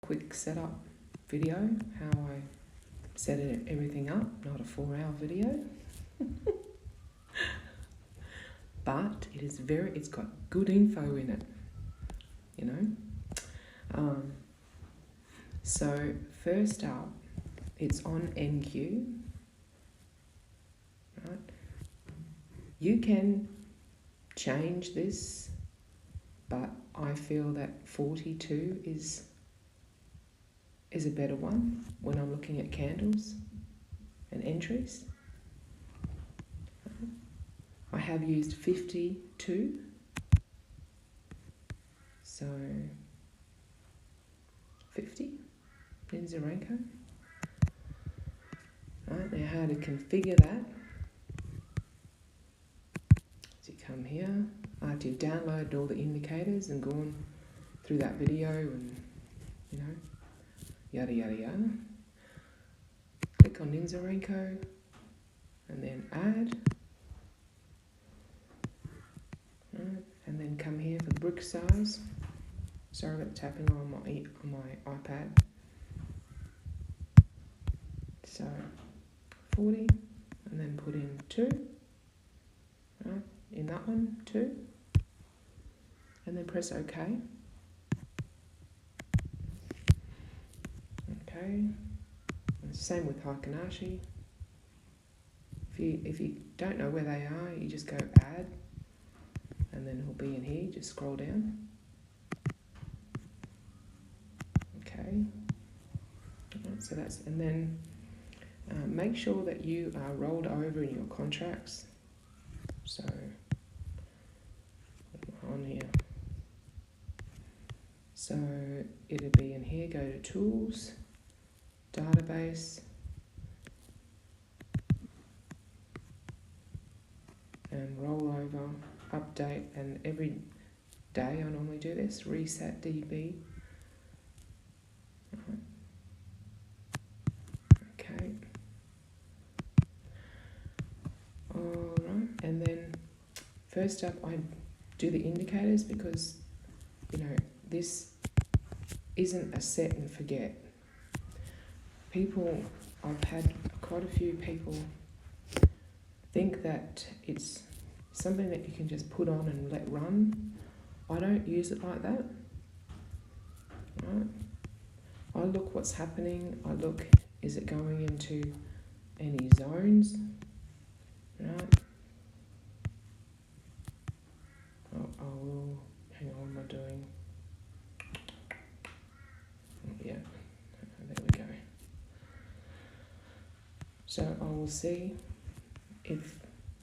quick setup video, how I set everything up, not a 4-hour video. But it's got good info in it, you know. So first up, it's on NQ, right? You can change this, but I feel that 42 is a better one when I'm looking at candles and entries. I have used 52, so 50 in Zerenko. Right, now how to configure that. So you come here, after you've downloaded all the indicators and gone through that video and, you know, yada yada yada. Click on Ninjarenko and then add. Right, and then come here for the brick size. Sorry about tapping on my iPad. So 40, and then put in 2. Right, in that one 2, and then press OK. Okay, and same with Heikin-Ashi. If you don't know where they are, you just go add, and then it'll be in here. Just scroll down. Okay, right, so that's, and then make sure that you are rolled over in your contracts. So on here, so it'll be in here. Go to Tools, Database, and roll over, update, and every day I normally do this, reset DB. Okay. Alright, and then first up I do the indicators because, you know, this isn't a set and forget. I've had quite a few people think that it's something that you can just put on and let run. I don't use it like that. Right? I look what's happening. I look, is it going into any zones? Right? I will, hang on, what am I doing? Yeah, there we go. So I will see if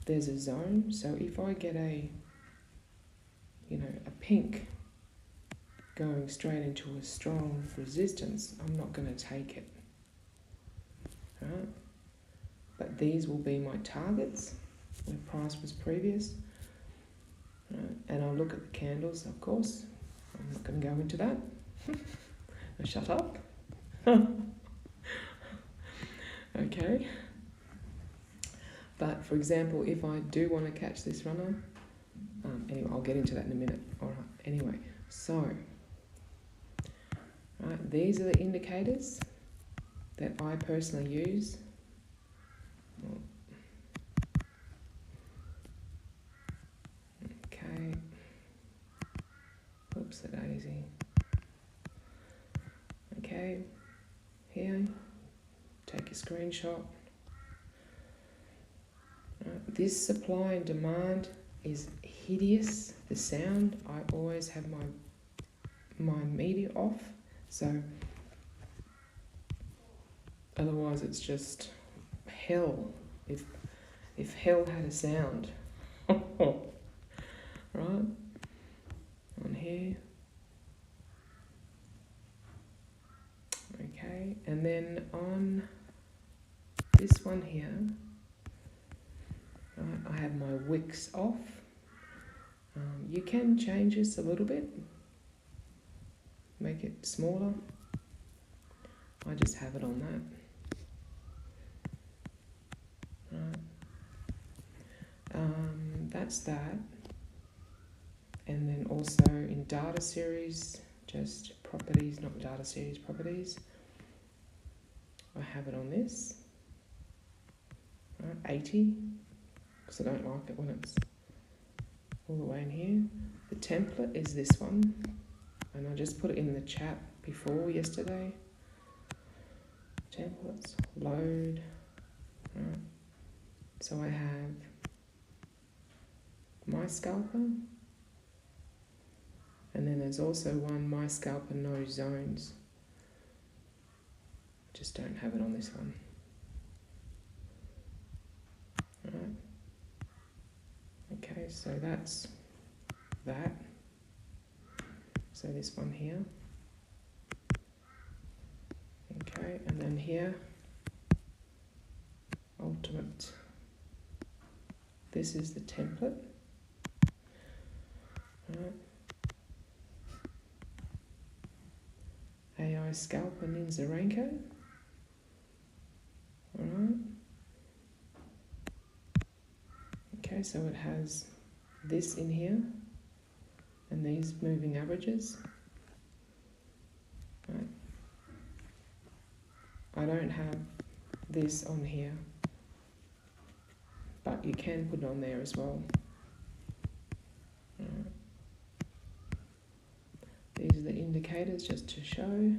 there's a zone. So if I get a pink going straight into a strong resistance, I'm not going to take it. Right? But these will be my targets where price was previous. Right? And I'll look at the candles, of course. I'm not going to go into that. Shut up. Okay. But for example, if I do want to catch this runner, anyway, I'll get into that in a minute. All right. Anyway, so right, these are the indicators that I personally use. Okay. Oops, a daisy. Okay. Here, take a screenshot. This supply and demand is hideous. The sound, I always have my media off, so otherwise it's just hell. If hell had a sound. Right? On here. Okay, and then on this one here, I have my wicks off. You can change this a little bit, make it smaller. I just have it on that. Right. That's that. And then also in data series, just properties, not data series properties. I have it on this, right, 80, because I don't like it when it's all the way in here. The template is this one, and I just put it in the chat before yesterday. Templates, load, right. So I have my scalper, and then there's also one my scalper no zones. Just don't have it on this one. Alright. Okay, so that's that. So this one here. Okay, and then here, ultimate. This is the template. Alright. AI Scalper Ninja Raincoat. Alright. Okay, so it has this in here and these moving averages. Right. I don't have this on here, but you can put it on there as well. Right. These are the indicators just to show.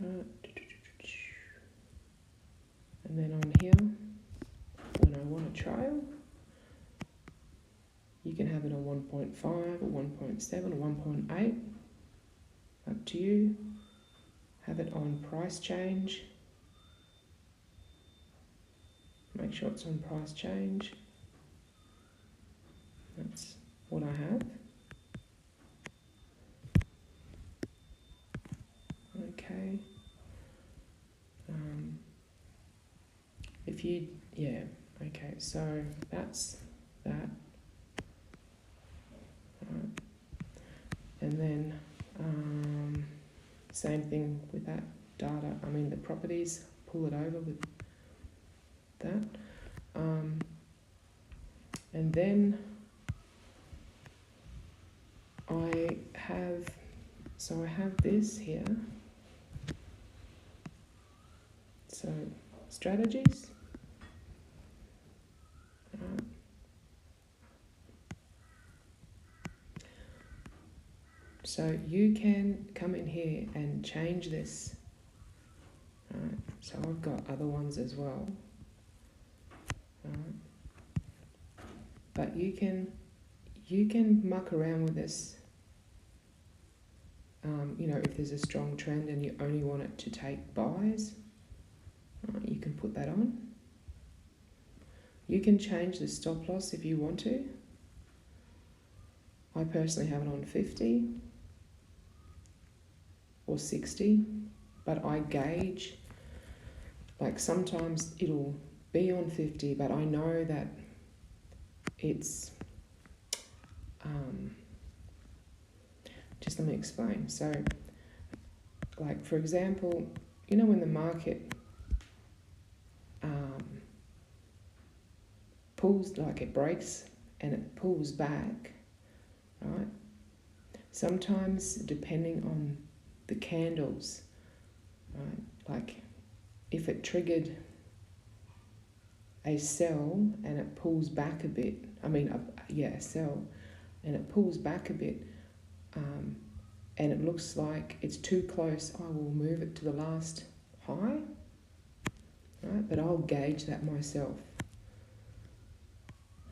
Right. And then on here, when I want a trail, you can have it on 1.5 or 1.7 or 1.8, up to you. Have it on price change. Make sure it's on price change. That's what I have. Okay. If you, yeah, okay, so that's that. And then same thing with that data, I mean the properties, pull it over with that. And then I have this here. So strategies. So you can come in here and change this. So I've got other ones as well. But you can muck around with this. You know, if there's a strong trend and you only want it to take buys, you can put that on. You can change the stop loss if you want to. I personally have it on 50 or 60, but I gauge, like sometimes it'll be on 50, but I know that it's, just let me explain. So, like for example, you know when the market pulls, like it breaks and it pulls back, right? Sometimes depending on the candles, right? Like if it triggered a sell and it pulls back a bit, a sell, and it pulls back a bit, and it looks like it's too close, I will move it to the last high, right? But I'll gauge that myself,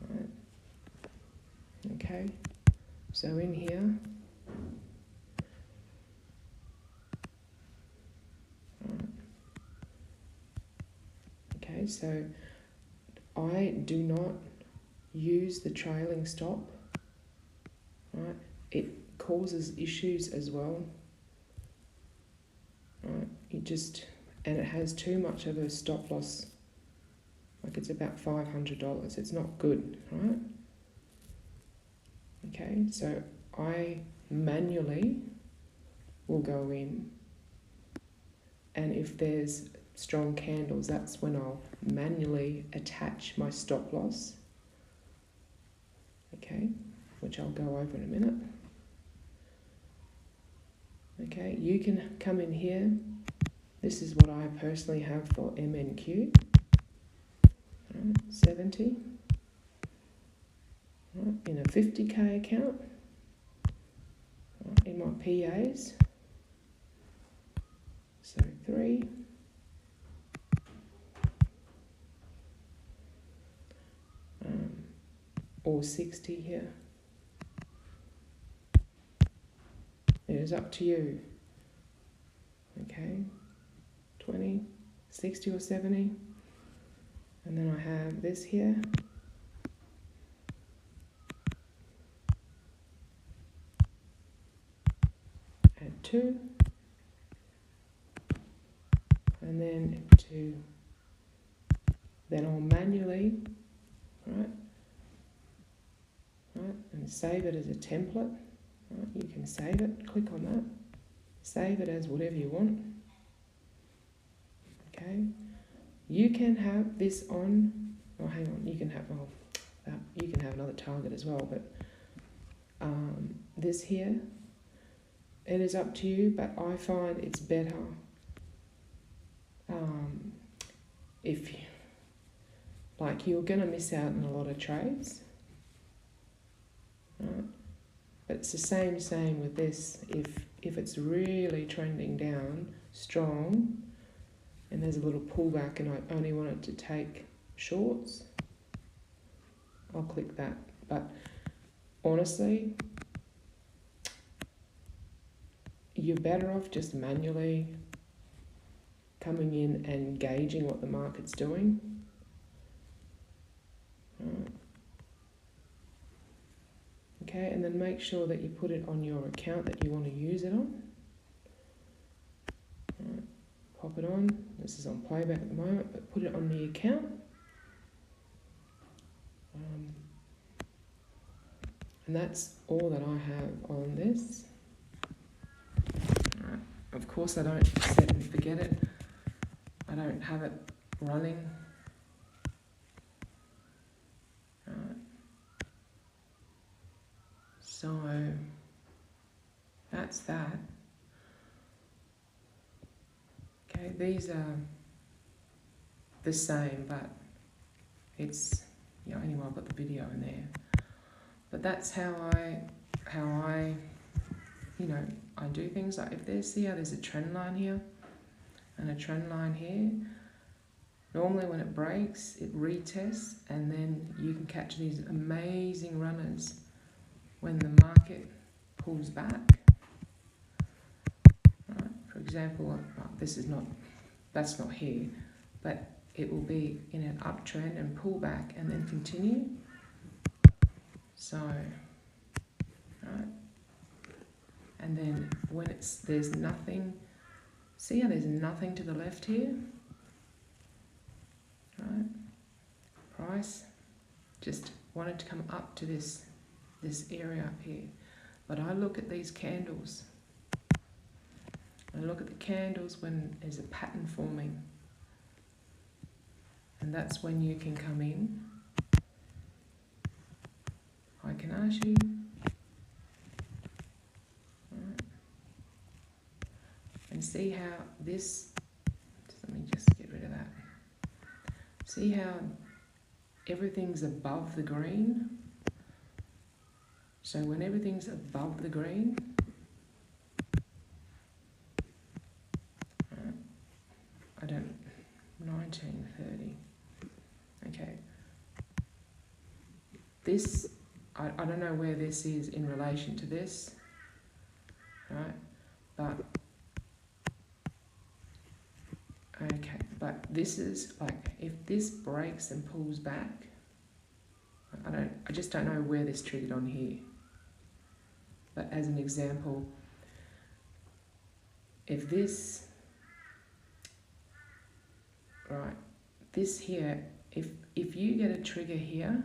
right? Okay, so in here, okay, so I do not use the trailing stop, right? It causes issues as well, right? And it has too much of a stop loss, like it's about $500. It's not good, right? Okay, so I manually will go in, and if there's strong candles, that's when I'll manually attach my stop loss. Okay, which I'll go over in a minute. Okay, you can come in here. This is what I personally have for MNQ. Right, 70. Right, in a 50k account. Right, in my PAs. So 3. Or 60 here. It is up to you. Okay, 20, 60 or 70. And then I have this here. Add 2. And then then I'll manually, right, and save it as a template. Right, you can save it, click on that, save it as whatever you want. Okay, you can have this on, oh hang on, you can have another target as well, but this here, it is up to you, but I find it's better if you, like, you're going to miss out on a lot of trades, right? But it's the same with this. If it's really trending down strong and there's a little pullback and I only want it to take shorts, I'll click that. But honestly, you're better off just manually coming in and gauging what the market's doing. Right. Okay, and then make sure that you put it on your account that you want to use it on. Right. Pop it on. This is on playback at the moment, but put it on the account. And that's all that I have on this. Right. Of course, I don't set and forget it. I don't have it running. Right. So that's that. Okay, these are the same, but it's, anyway, I've got the video in there. But that's how I I do things. Like if there's a trend line here and a trend line here, normally when it breaks, it retests, and then you can catch these amazing runners when the market pulls back. Right? For example, that's not here, but it will be in an uptrend and pull back and then continue. So, right, and then when there's nothing, see how there's nothing to the left here, right? Price just wanted to come up to this area up here, but I look at these candles. I look at the candles when there's a pattern forming, and that's when you can come in. I can ask you, right, and see how this, let me just get rid of that. See how everything's above the green? So when everything's above the green, right, 1930, okay, this, I don't know where this is in relation to this, right? But okay, but this is like, if this breaks and pulls back, I just don't know where this triggered on here. But as an example, if this, right, this here, if you get a trigger here,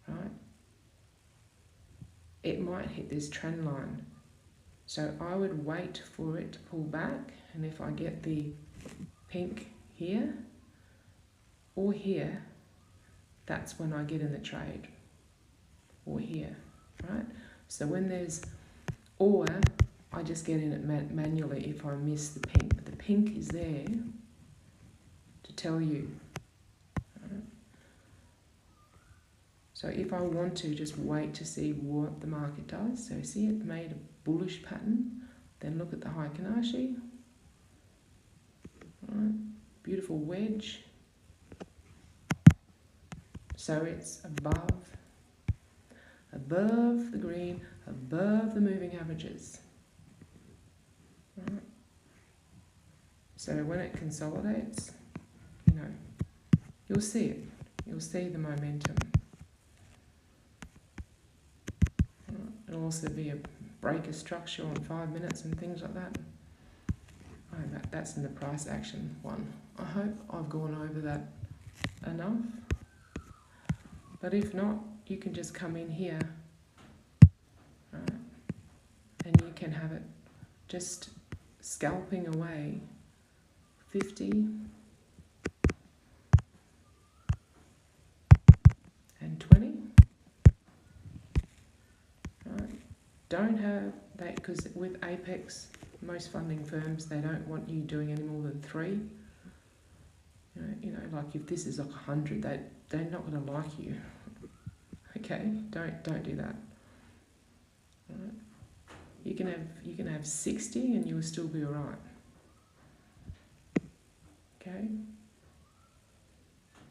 right, it might hit this trend line. So I would wait for it to pull back, and if I get the pink here or here, that's when I get in the trade. or here, right? So when there's or, I just get in it manually if I miss the pink. But the pink is there to tell you. Right? So if I want to just wait to see what the market does, so see it made a bullish pattern, then look at the Heikin Ashi. Right? Beautiful wedge. So it's above the green, above the moving averages. Right. So when it consolidates, you know, you'll see it. You'll see the momentum. Right. It'll also be a breaker structure on 5 minutes and things like that. That's in the price action one. I hope I've gone over that enough. But if not, you can just come in here, right, and you can have it just scalping away 50 and 20. Right. Don't have that, because with Apex, most funding firms, they don't want you doing any more than 3. You know, like if this is like 100, they're not going to like you. Okay, don't do that. Right. You can have 60 and you'll still be alright. Okay,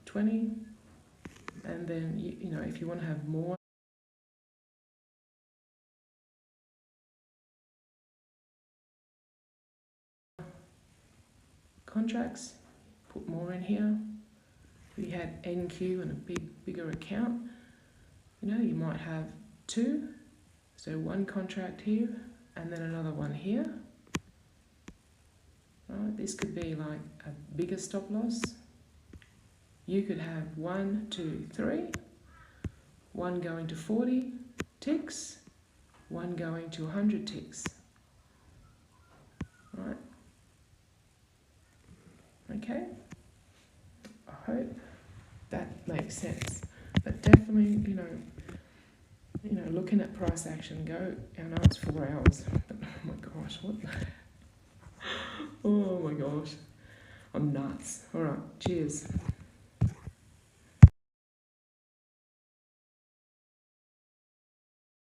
20, and then you know, if you want to have more contracts, put more in here. If you had NQ and a bigger account, you know, you might have 2, so 1 contract here and then another one here. Right, this could be like a bigger stop loss. You could have 1, 2, 3, 1 going to 40 ticks, 1 going to 100 ticks. Right. Okay. I hope that makes sense. But definitely, you know, looking at price action, go. I know it's 4 hours, but oh my gosh, what? Oh my gosh, I'm nuts. All right, cheers.